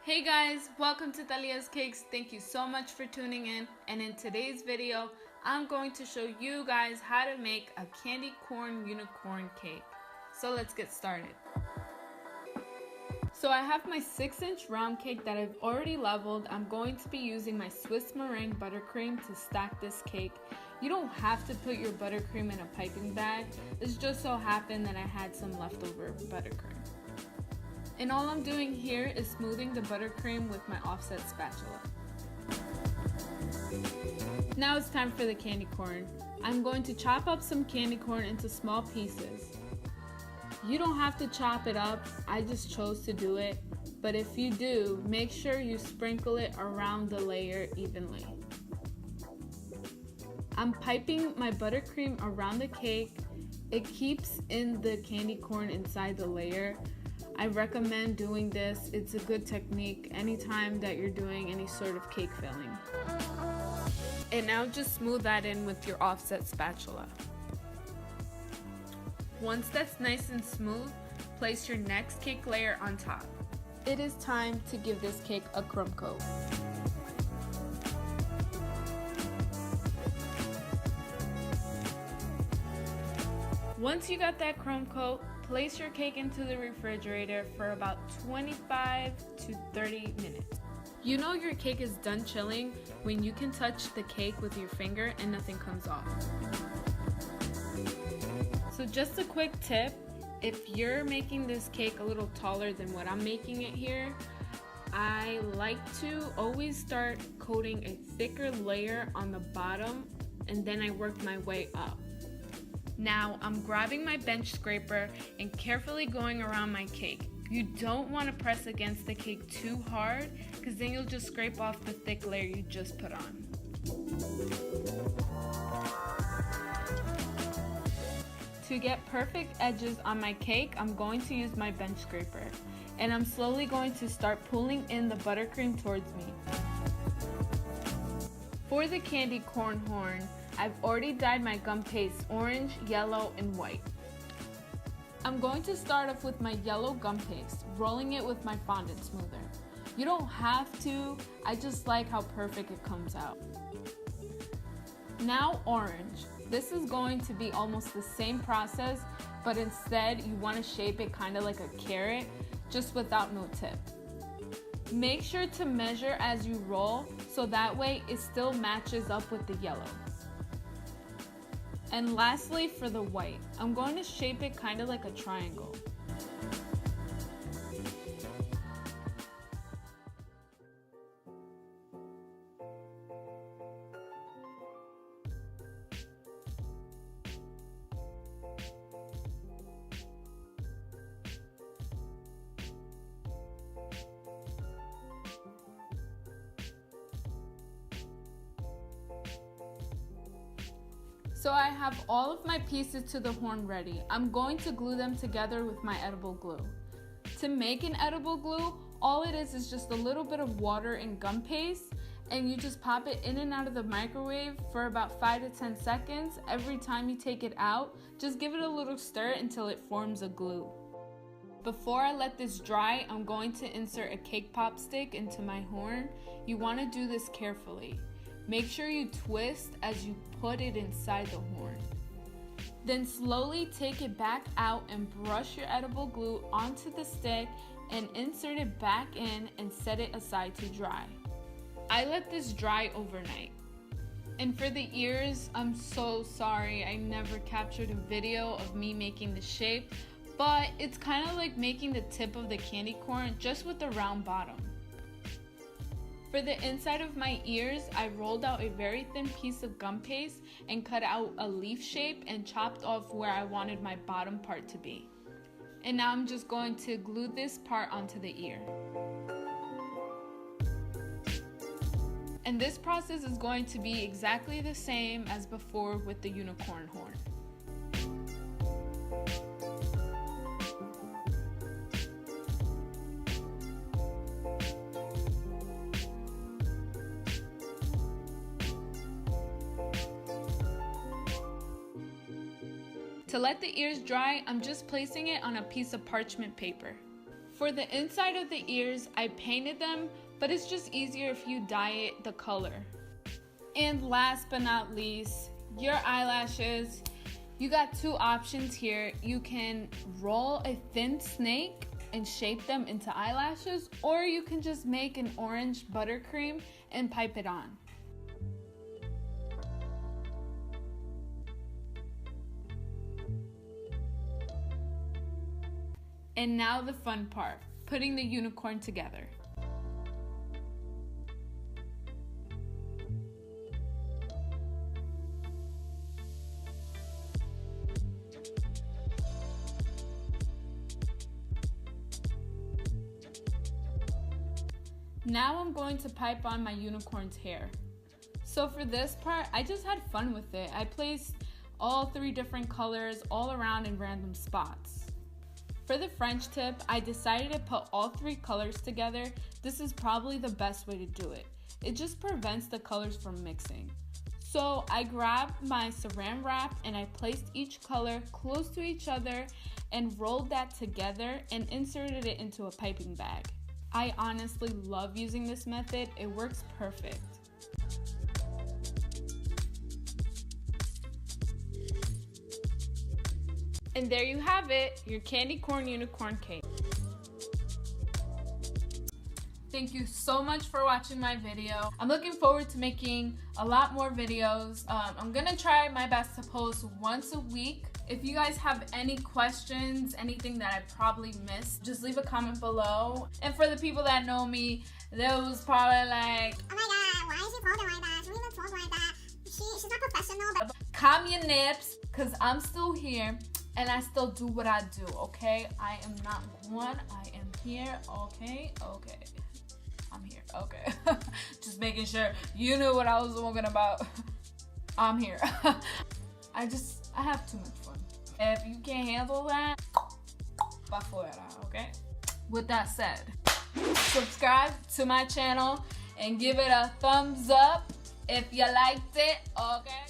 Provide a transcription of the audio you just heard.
Hey guys, welcome to Thaliascakes. Thank you so much for tuning in, and in today's video I'm going to show you guys how to make a candy corn unicorn cake. So let's get started. So I have my 6-inch round cake that I've already leveled. I'm going to be using my Swiss meringue buttercream to stack this cake. You don't have to put your buttercream in a piping bag. It's just so happened that I had some leftover buttercream. And all I'm doing here is smoothing the buttercream with my offset spatula. Now it's time for the candy corn. I'm going to chop up some candy corn into small pieces. You don't have to chop it up, I just chose to do it. But if you do, make sure you sprinkle it around the layer evenly. I'm piping my buttercream around the cake. It keeps in the candy corn inside the layer. I recommend doing this. It's a good technique anytime that you're doing any sort of cake filling. And now just smooth that in with your offset spatula. Once that's nice and smooth, place your next cake layer on top. It is time to give this cake a crumb coat. Once you got that crumb coat, place your cake into the refrigerator for about 25 to 30 minutes. You know your cake is done chilling when you can touch the cake with your finger and nothing comes off. So just a quick tip, if you're making this cake a little taller than what I'm making it here, I like to always start coating a thicker layer on the bottom and then I work my way up. Now I'm grabbing my bench scraper and carefully going around my cake. You don't want to press against the cake too hard because then you'll just scrape off the thick layer you just put on. To get perfect edges on my cake, I'm going to use my bench scraper and I'm slowly going to start pulling in the buttercream towards me. For the candy corn horn, I've already dyed my gum paste orange, yellow, and white. I'm going to start off with my yellow gum paste, rolling it with my fondant smoother. You don't have to, I just like how perfect it comes out. Now orange. This is going to be almost the same process, but instead you want to shape it kind of like a carrot, just without no tip. Make sure to measure as you roll, so that way it still matches up with the yellow. And lastly, for the white, I'm going to shape it kind of like a triangle. So I have all of my pieces to the horn ready. I'm going to glue them together with my edible glue. To make an edible glue, all it is just a little bit of water and gum paste, and you just pop it in and out of the microwave for about 5 to 10 seconds. Every time you take it out, just give it a little stir until it forms a glue. Before I let this dry, I'm going to insert a cake pop stick into my horn. You want to do this carefully. Make sure you twist as you put it inside the horn. Then slowly take it back out and brush your edible glue onto the stick and insert it back in and set it aside to dry. I let this dry overnight. And for the ears, I'm so sorry I never captured a video of me making the shape, but it's kind of like making the tip of the candy corn just with the round bottom. For the inside of my ears, I rolled out a very thin piece of gum paste and cut out a leaf shape and chopped off where I wanted my bottom part to be. And now I'm just going to glue this part onto the ear. And this process is going to be exactly the same as before with the unicorn horn. To let the ears dry, I'm just placing it on a piece of parchment paper. For the inside of the ears, I painted them, but it's just easier if you dye it the color. And last but not least, your eyelashes. You got two options here. You can roll a thin snake and shape them into eyelashes, or you can just make an orange buttercream and pipe it on. And now the fun part, putting the unicorn together. Now I'm going to pipe on my unicorn's hair. So for this part, I just had fun with it. I placed all 3 different colors all around in random spots. For the French tip, I decided to put all 3 colors together. This is probably the best way to do it. It just prevents the colors from mixing. So I grabbed my saran wrap and I placed each color close to each other and rolled that together and inserted it into a piping bag. I honestly love using this method. It works perfect. And there you have it, your candy corn unicorn cake. Thank you so much for watching my video. I'm looking forward to making a lot more videos. I'm gonna try my best to post once a week. If you guys have any questions, anything that I probably missed, just leave a comment below. And for the people that know me, they was probably like, oh my god, why is she talking like that? She doesn't talk like that. She's not professional. Calm your nips, because I'm still here and I still do what I do, okay? I am not one, I am here, okay? Okay. I'm here, okay. Just making sure you knew what I was talking about. I'm here. I have too much fun. If you can't handle that, pa fuera, okay? With that said, subscribe to my channel and give it a thumbs up if you liked it, okay?